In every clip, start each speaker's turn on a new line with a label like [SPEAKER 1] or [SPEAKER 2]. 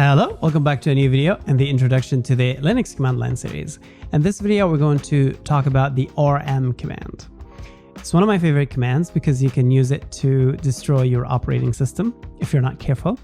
[SPEAKER 1] Hello, welcome back to a new video and the introduction to the Linux command line series. In this video, we're going to talk about the rm command. It's one of my favorite commands because you can use it to destroy your operating system if you're not careful.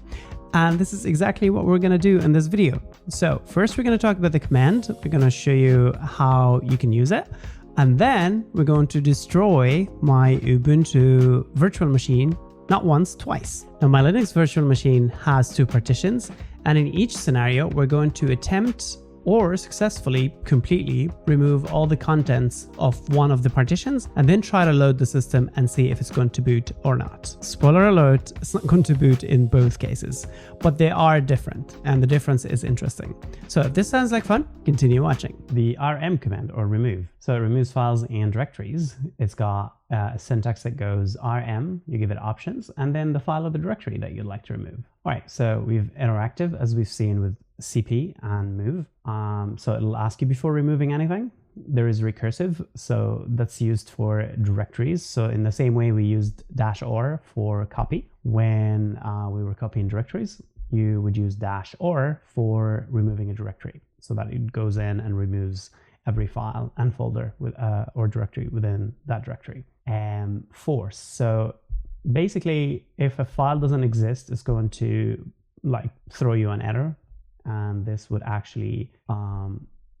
[SPEAKER 1] And this is exactly what we're going to do in this video. So first, we're going to talk about the command. We're going to show you how you can use it. And then we're going to destroy my Ubuntu virtual machine, not once, twice. Now, my Linux virtual machine has two partitions, and in each scenario, we're going to attempt or successfully completely remove all the contents of one of the partitions and then try to load the system and see if it's going to boot or not. Spoiler alert, it's not going to boot in both cases, but they are different and the difference is interesting. So if this sounds like fun, continue watching. The rm command, or remove. So it removes files and directories. It's got a syntax that goes rm, you give it options, and then the file of the directory that you'd like to remove. All right, so we've interactive as we've seen with cp and move. So it'll ask you before removing anything. There is recursive, so that's used for directories. So in the same way we used -r for copy when we were copying directories, you would use -or for removing a directory, so that it goes in and removes every file and folder with or directory within that directory. Force. So basically, if a file doesn't exist, it's going to like throw you an error, and this would actually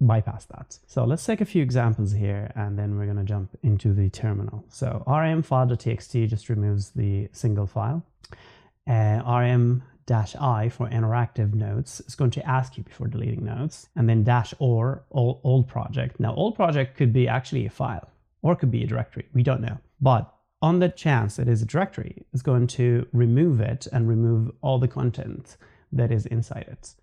[SPEAKER 1] bypass that. So let's take a few examples here, and then we're going to jump into the terminal. So rm file.txt just removes the single file. rm-i for interactive notes is going to ask you before deleting notes, and then -or old project. Now, old project could be actually a file or could be a directory. We don't know, but on the chance it is a directory, it's going to remove it and remove all the content that is inside it.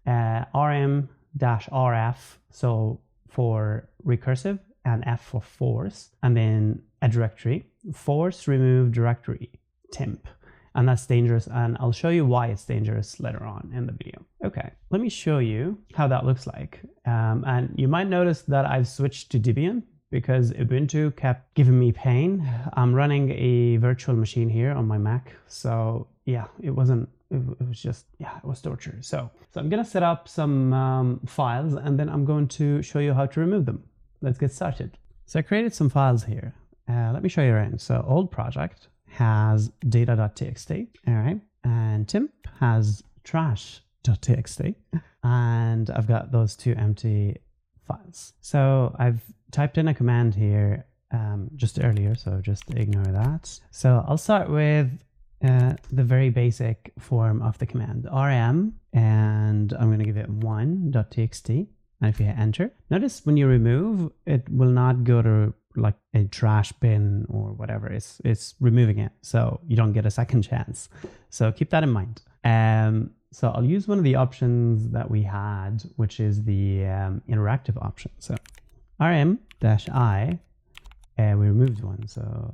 [SPEAKER 1] rm-rf, so for recursive, and f for force, and then a directory. Force remove directory temp, and that's dangerous, and I'll show you why it's dangerous later on in the video. Okay, let me show you how that looks like. And you might notice that I've switched to Debian because Ubuntu kept giving me pain. I'm running a virtual machine here on my Mac, so yeah, it was just, yeah, it was torture. So I'm gonna set up some files, and then I'm going to show you how to remove them. Let's get started. So I created some files here. Let me show you around. So old project has data.txt, all right, and temp has trash.txt, and I've got those two empty files. So I've typed in a command here just earlier, so just ignore that. So I'll start with the very basic form of the command, rm, and I'm going to give it 1.txt. And if you hit enter, notice when you remove, it will not go to like a trash bin or whatever. It's removing it, so you don't get a second chance. So keep that in mind. So I'll use one of the options that we had, which is the interactive option. So rm-i, we removed one, so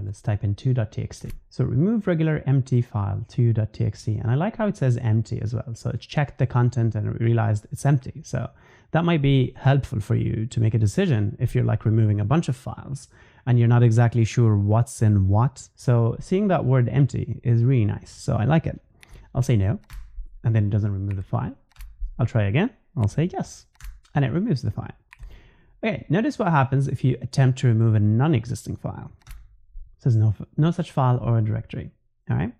[SPEAKER 1] let's type in 2.txt. So remove regular empty file 2.txt, and I like how it says empty as well. So it's checked the content and realized it's empty. So that might be helpful for you to make a decision if you're like removing a bunch of files and you're not exactly sure what's in what. So seeing that word empty is really nice. So I like it. I'll say no, and then it doesn't remove the file. I'll try again. I'll say yes, and it removes the file. Okay, notice what happens if you attempt to remove a non-existing file. It says no such file or a directory. All right.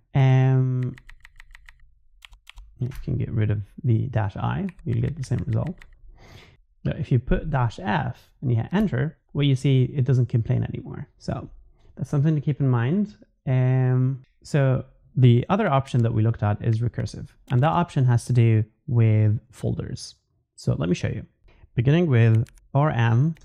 [SPEAKER 1] You can get rid of the -i, you'll get the same result. But if you put -f and you hit enter, well, you see it doesn't complain anymore. So that's something to keep in mind. So the other option that we looked at is recursive, and that option has to do with folders. So let me show you. Beginning with rm,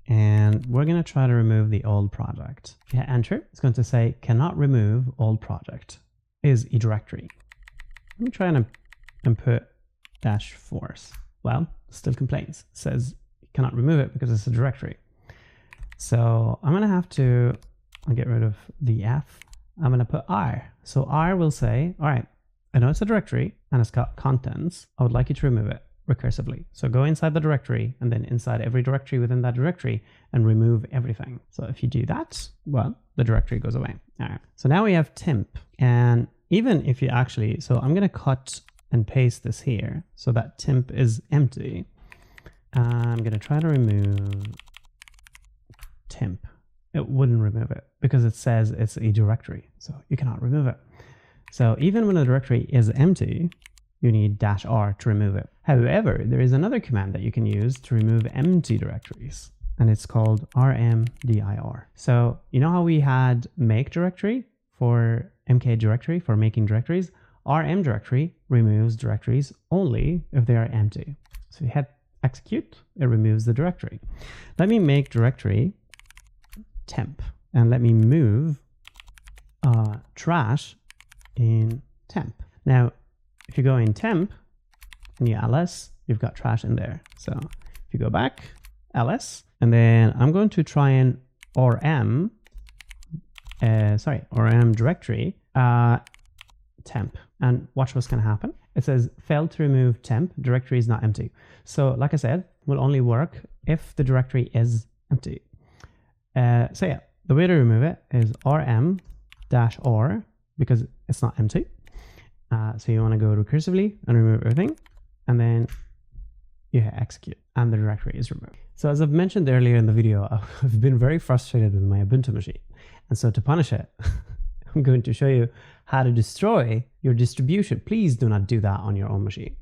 [SPEAKER 1] and we're going to try to remove the old project. If you hit enter, it's going to say cannot remove old project is a directory. Let me try and input -force. Well, still complains. It says you cannot remove it because it's a directory. So I'm going to have to get rid of the f. I'm going to put r. So r will say, all right, I know it's a directory and it's got contents. I would like you to remove it recursively. So go inside the directory and then inside every directory within that directory and remove everything. So if you do that, well, the directory goes away. All right. So now we have temp, and even if you actually, so I'm going to cut and paste this here so that temp is empty. I'm going to try to remove temp. It wouldn't remove it because it says it's a directory, so you cannot remove it. So even when a directory is empty, you need -r to remove it. However, there is another command that you can use to remove empty directories, and it's called rmdir. So you know how we had make directory for mk directory for making directories? Rm directory removes directories only if they are empty. So you hit execute, it removes the directory. Let me make directory temp and let me move trash in temp. Now, if you go in temp and you ls, you've got trash in there. So if you go back, ls, and then I'm going to try and rm directory temp, and watch what's going to happen. It says failed to remove temp, directory is not empty. So like I said, will only work if the directory is empty. So yeah, the way to remove it is rm-r because it's not empty. So you want to go recursively and remove everything, and then you hit execute and the directory is removed. So as I've mentioned earlier in the video, I've been very frustrated with my Ubuntu machine. And so to punish it, I'm going to show you how to destroy your distribution. Please do not do that on your own machine.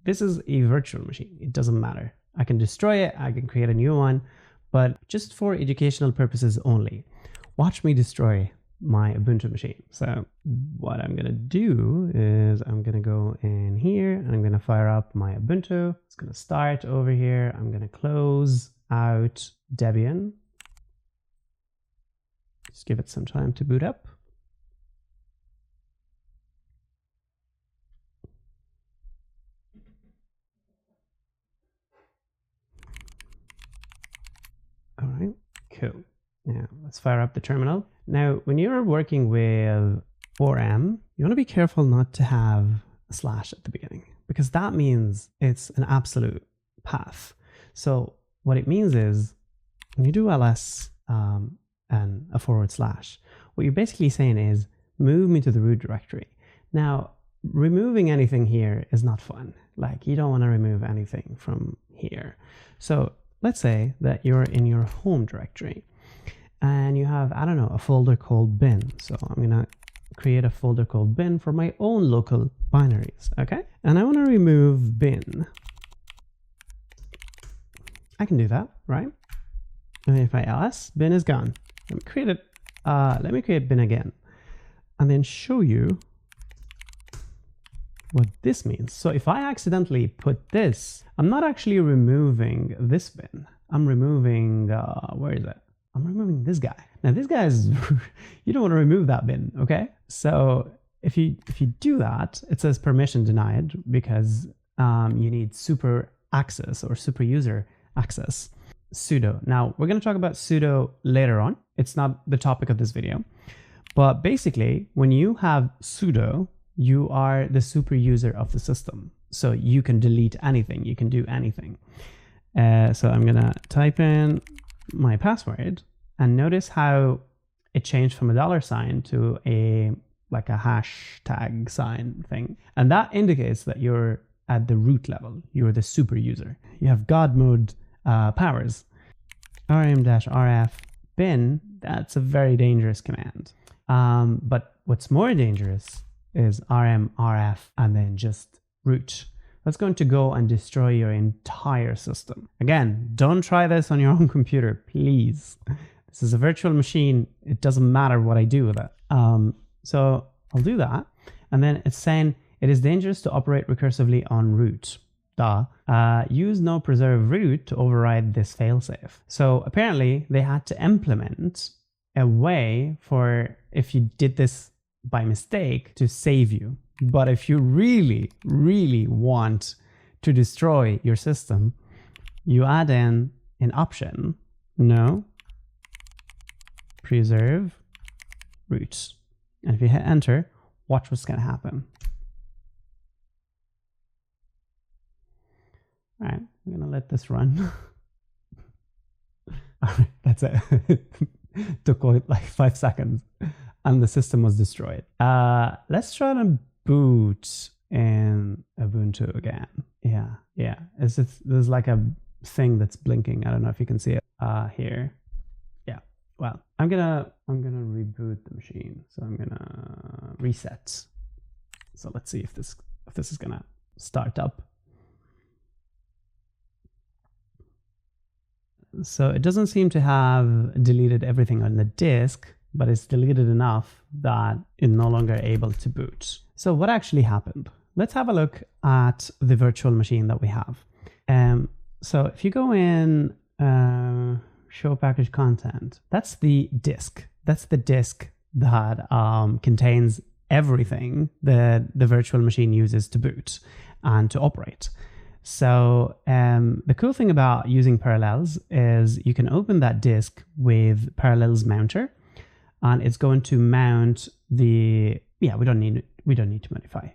[SPEAKER 1] This is a virtual machine. It doesn't matter. I can destroy it. I can create a new one, but just for educational purposes only. Watch me destroy my Ubuntu machine. So what I'm going to do is I'm going to go in here and I'm going to fire up my Ubuntu. It's going to start over here. I'm going to close out Debian. Just give it some time to boot up. All right, cool. Now let's fire up the terminal. Now, when you're working with rm, you want to be careful not to have a slash at the beginning because that means it's an absolute path. So what it means is when you do ls and a /, what you're basically saying is move me to the root directory. Now, removing anything here is not fun. Like you don't want to remove anything from here. So let's say that you're in your home directory and you have, I don't know, a folder called bin. So I'm going to create a folder called bin for my own local binaries. Okay. And I want to remove bin. I can do that, right? And if I ls, bin is gone. Let me create it. Let me create bin again and then show you what this means. So if I accidentally put this, I'm not actually removing this bin. I'm removing, where is it? I'm removing this guy. Now this guy is, you don't want to remove that bin, okay? So if you do that, it says permission denied because you need super access or super user access. Sudo. Now we're going to talk about sudo later on. It's not the topic of this video, but basically when you have sudo, you are the super user of the system. So you can delete anything, you can do anything. So I'm going to type in my password and notice how it changed from a $sign to like a hashtag sign thing. And that indicates that you're at the root level. You're the super user. You have God mode powers. rm-rf bin, that's a very dangerous command. But what's more dangerous is rm-rf and then just root. That's going to go and destroy your entire system. Again, don't try this on your own computer, please. This is a virtual machine. It doesn't matter what I do with it. So I'll do that. And then it's saying it is dangerous to operate recursively on root. Use no preserve root to override this failsafe. So apparently they had to implement a way for if you did this by mistake to save you. But if you really, really want to destroy your system, you add in an option, no preserve root. And if you hit enter, watch what's going to happen. All right, I'm going to let this run. All right, that's it. Took like 5 seconds and the system was destroyed. Let's try to boot in Ubuntu again. Yeah. There's like a thing that's blinking. I don't know if you can see it here. Yeah. Well, I'm gonna reboot the machine. So I'm gonna reset. So let's see if this is gonna start up. So it doesn't seem to have deleted everything on the disk, but it's deleted enough that it's no longer able to boot. So what actually happened? Let's have a look at the virtual machine that we have. So if you go in show package content, that's the disk. That's the disk that contains everything that the virtual machine uses to boot and to operate. So the cool thing about using Parallels is you can open that disk with Parallels Mounter, and it's going to mount the, we don't need to modify.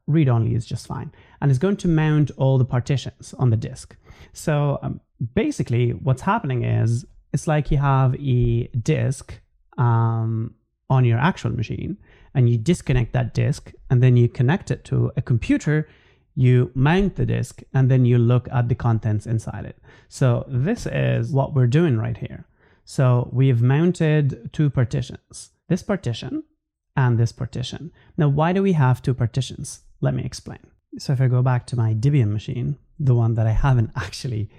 [SPEAKER 1] Read only is just fine. And it's going to mount all the partitions on the disk. So basically what's happening is it's like you have a disk on your actual machine, and you disconnect that disk, and then you connect it to a computer. You mount the disk, and then you look at the contents inside it. So this is what we're doing right here. So we've mounted two partitions, this partition and this partition. Now, why do we have two partitions? Let me explain. So if I go back to my Debian machine, the one that I haven't actually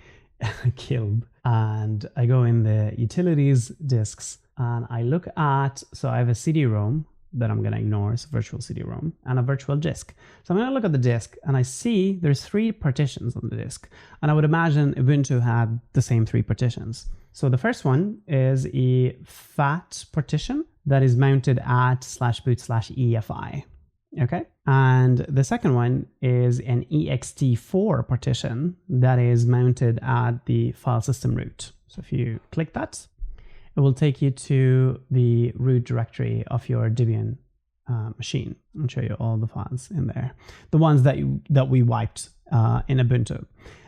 [SPEAKER 1] killed, and I go in the utilities disks, and I look at, so I have a CD-ROM that I'm going to ignore, it's a virtual CD-ROM, and a virtual disk. So I'm going to look at the disk, and I see there's three partitions on the disk. And I would imagine Ubuntu had the same three partitions. So the first one is a FAT partition that is mounted at /boot/EFI. Okay. And the second one is an ext4 partition that is mounted at the file system root. So if you click that, it will take you to the root directory of your Debian machine. I'll show you all the files in there, the ones that we wiped in Ubuntu.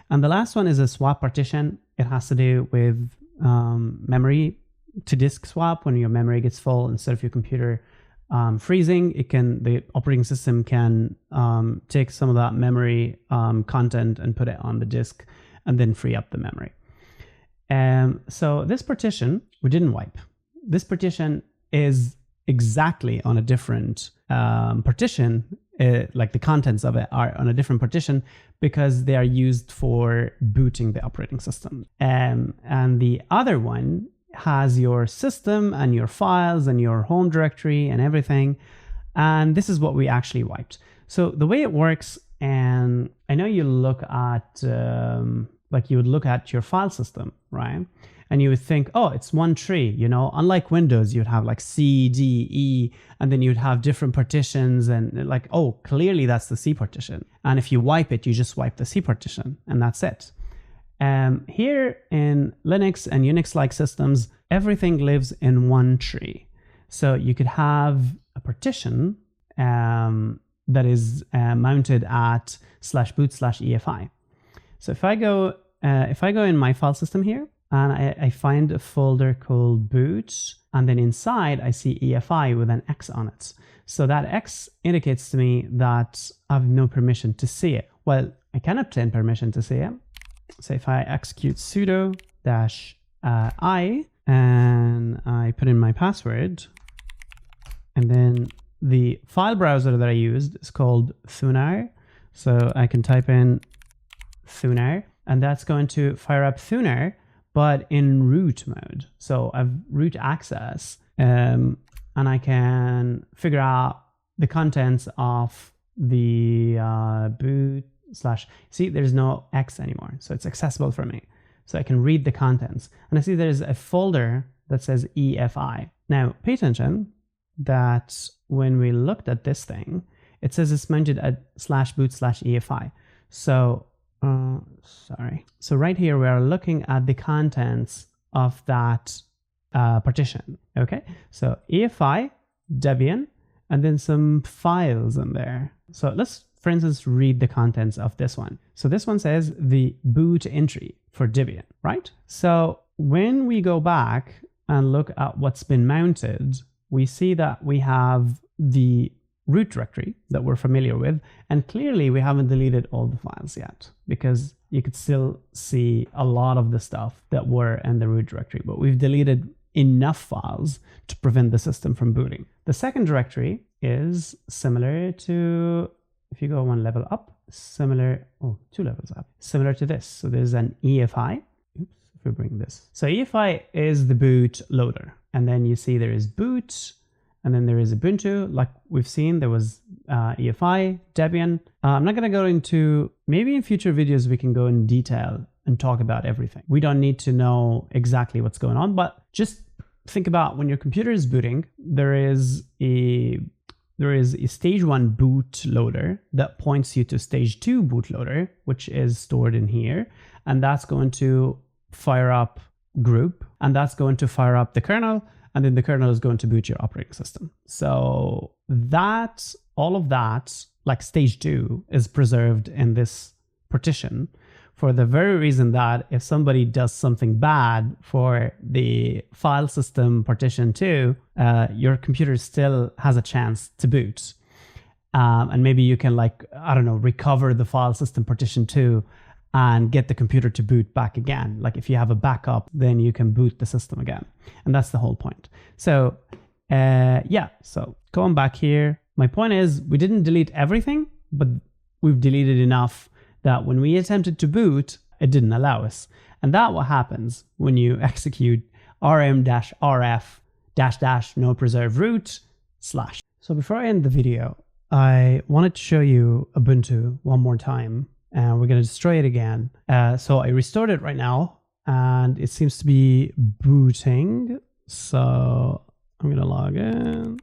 [SPEAKER 1] And the last one is a swap partition. It has to do with memory to disk swap. When your memory gets full, instead of your computer freezing, the operating system can take some of that memory content and put it on the disk, and then free up the memory. So this partition, we didn't wipe. This partition is exactly on a different partition, like the contents of it are on a different partition because they are used for booting the operating system. And the other one has your system and your files and your home directory and everything. And this is what we actually wiped. So the way it works, and I know you look at, like you would look at your file system, right? And you would think, oh, it's one tree, you know, unlike Windows, you'd have like C, D, E, and then you'd have different partitions and like, oh, clearly that's the C partition. And if you wipe it, you just wipe the C partition and that's it. Here in Linux and Unix-like systems, everything lives in one tree. So you could have a partition that is mounted at /boot/EFI. So if I go in my file system here, and I find a folder called boot, and then inside I see EFI with an X on it. So that X indicates to me that I have no permission to see it. Well, I can obtain permission to see it. So if I execute sudo -I and I put in my password, and then the file browser that I used is called Thunar. So I can type in Thunar, and that's going to fire up Thunar, but in root mode. So I've root access, and I can figure out the contents of the boot / see, there's no X anymore. So it's accessible for me. So I can read the contents, and I see there's a folder that says EFI. Now pay attention that when we looked at this thing, it says it's mounted at /boot/EFI. So sorry. So right here, we are looking at the contents of that partition. Okay. So EFI, Debian, and then some files in there. So let's, for instance, read the contents of this one. So this one says the boot entry for Debian, right? So when we go back and look at what's been mounted, we see that we have the root directory that we're familiar with. And clearly we haven't deleted all the files yet, because you could still see a lot of the stuff that were in the root directory, but we've deleted enough files to prevent the system from booting. The second directory is similar to, if you go one level up, similar, oh, 2 levels up, similar to this. So there's an EFI. Oops, if we bring this. So EFI is the boot loader. And then you see there is boot, and then there is Ubuntu. Like we've seen, there was EFI, Debian. I'm not going to go into, maybe in future videos we can go in detail and talk about everything. We don't need to know exactly what's going on, but just think about when your computer is booting, there is a stage 1 bootloader that points you to stage 2 bootloader, which is stored in here. And that's going to fire up group, and that's going to fire up the kernel, and then the kernel is going to boot your operating system. So that, all of that, like stage 2, is preserved in this partition for the very reason that if somebody does something bad for the file system partition 2, your computer still has a chance to boot. And maybe you can, like, I don't know, recover the file system partition 2 and get the computer to boot back again. Like if you have a backup, then you can boot the system again. And that's the whole point. So yeah, so going back here, my point is we didn't delete everything, but we've deleted enough that when we attempted to boot, it didn't allow us. And that's what happens when you execute rm-rf -- no preserve root /. So before I end the video, I wanted to show you Ubuntu one more time. And we're going to destroy it again. So I restored it right now, and it seems to be booting. So I'm going to log in.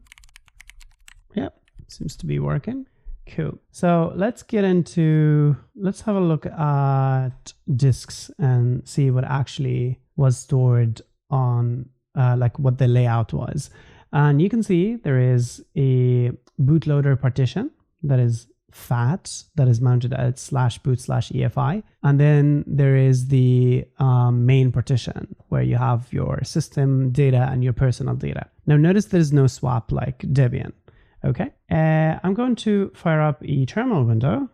[SPEAKER 1] Yep, seems to be working. Cool. So let's have a look at disks and see what actually was stored on, like what the layout was. And you can see there is a bootloader partition that is fat, that is mounted at /boot/EFI. And then there is the main partition where you have your system data and your personal data. Now notice there's no swap like Debian. Okay, I'm going to fire up a terminal window,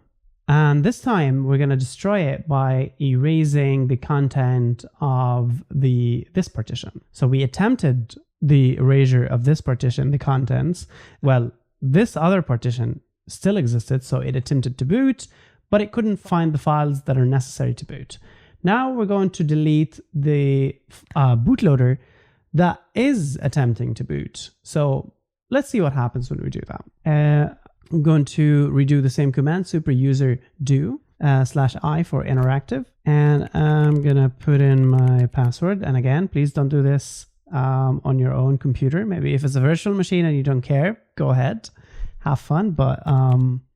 [SPEAKER 1] and this time we're going to destroy it by erasing the content of this partition. So we attempted the erasure of this partition, the contents. Well, this other partition still existed, so it attempted to boot, but it couldn't find the files that are necessary to boot. Now we're going to delete the bootloader that is attempting to boot. So let's see what happens when we do that. I'm going to redo the same command, super user do /i for interactive, and I'm gonna put in my password. And again, please don't do this on your own computer. Maybe if it's a virtual machine and you don't care, go ahead. Have fun, but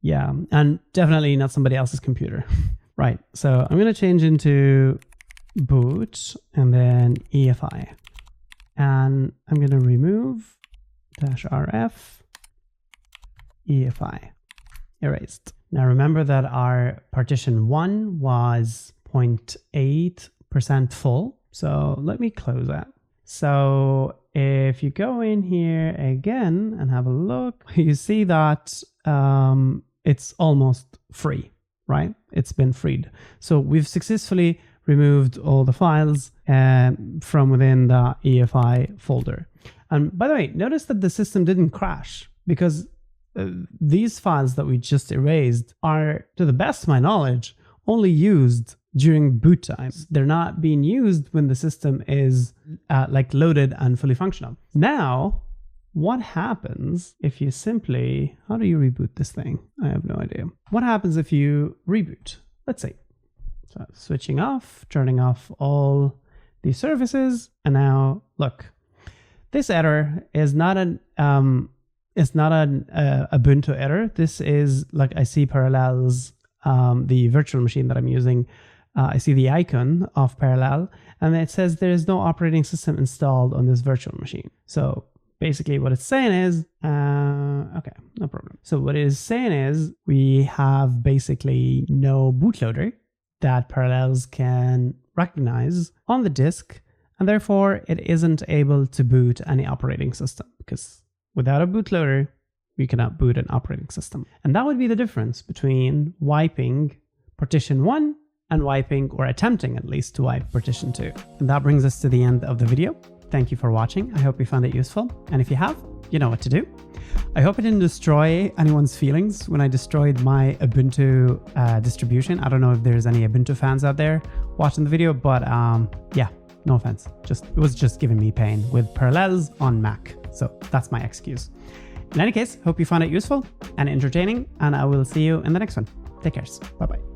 [SPEAKER 1] yeah, and definitely not somebody else's computer. Right, so I'm going to change into boot and then EFI. And I'm going to remove -rf EFI. Erased. Now remember that our partition 1 was 0.8% full. So let me close that. So if you go in here again and have a look, you see that it's almost free, right? It's been freed. So we've successfully removed all the files from within the EFI folder. And by the way, notice that the system didn't crash, because these files that we just erased are, to the best of my knowledge, only used during boot times. They're not being used when the system is like loaded and fully functional. Now, what happens if you simply, how do you reboot this thing? I have no idea. What happens if you reboot? Let's see. So switching off, turning off all the services, and now look, this error is not an Ubuntu error. This is, like, I see Parallels, the virtual machine that I'm using. I see the icon of Parallel, and it says there is no operating system installed on this virtual machine. So basically what it's saying is, okay, no problem. So what it is saying is we have basically no bootloader that Parallels can recognize on the disk, and therefore it isn't able to boot any operating system, because without a bootloader, you cannot boot an operating system. And that would be the difference between wiping partition 1 and wiping, or attempting at least, to wipe partition 2. And that brings us to the end of the video. Thank you for watching. I hope you found it useful. And if you have, you know what to do. I hope I didn't destroy anyone's feelings when I destroyed my Ubuntu distribution. I don't know if there's any Ubuntu fans out there watching the video, but yeah, no offense. It was just giving me pain with parallels on Mac. So that's my excuse. In any case, hope you found it useful and entertaining, and I will see you in the next one. Take care. Bye-bye.